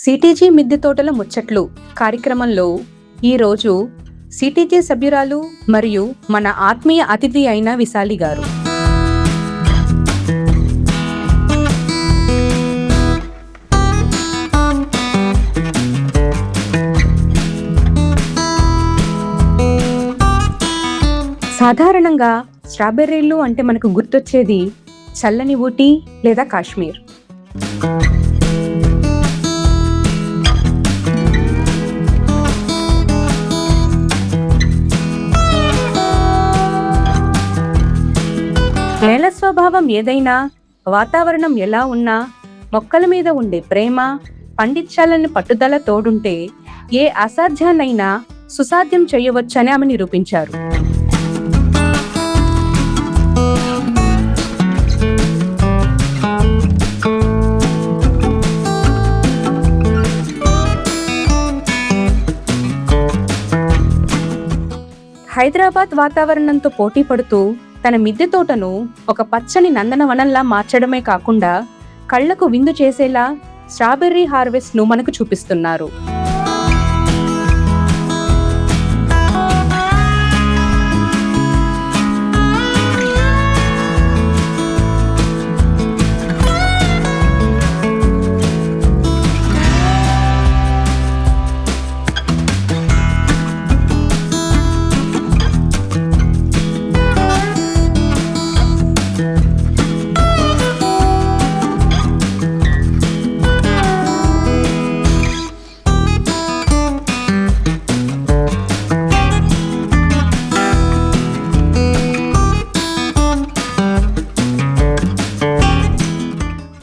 CTG మిద్దె తోటల ముచ్చట్లు కార్యక్రమంలో ఈరోజు సిటీజీ సభ్యురాలు మరియు మన ఆత్మీయ అతిథి అయిన విశాలి గారు. సాధారణంగా స్ట్రాబెర్రీలు అంటే మనకు గుర్తొచ్చేది చల్లని ఊటీ లేదా కాశ్మీర్. నేల స్వభావం ఏదైనా, వాతావరణం ఎలా ఉన్నా, మొక్కల మీద ఉండే ప్రేమ, పండించాలని పట్టుదల తోడుంటే ఏ అసాధ్యాన్నైనా సుసాధ్యం చేయవచ్చని ఆమె నిరూపించారు. హైదరాబాద్ వాతావరణంతో పోటీ పడుతూ తన మిద్దె తోటను ఒక పచ్చని నందనవనంలా మార్చడమే కాకుండా కళ్లకు విందు చేసేలా స్ట్రాబెర్రీ హార్వెస్ట్ ను మనకు చూపిస్తున్నారు.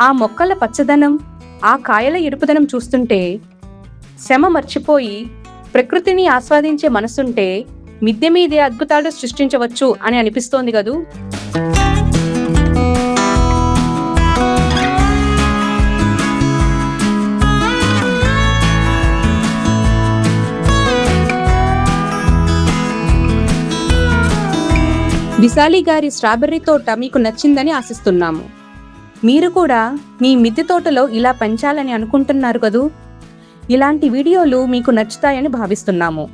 ఆ మొక్కల పచ్చదనం, ఆ కాయల ఎరుపుదనం చూస్తుంటే శ్రమ మర్చిపోయి ప్రకృతిని ఆస్వాదించే మనసుంటే మిద్దె మీదే అద్భుతాలు సృష్టించవచ్చు అని అనిపిస్తోంది కదూ. విశాలి గారి స్ట్రాబెర్రీ తోట మీకు నచ్చిందని ఆశిస్తున్నాము. మీరు కూడా మీ మిద్దె తోటలో ఇలా పెంచాలని అనుకుంటున్నారు కదూ. ఇలాంటి వీడియోలు మీకు నచ్చుతాయని భావిస్తున్నాము.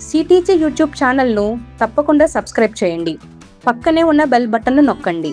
సిటీజీ యూట్యూబ్ ఛానల్ను తప్పకుండా సబ్స్క్రైబ్ చేయండి. పక్కనే ఉన్న బెల్ బటన్ను నొక్కండి.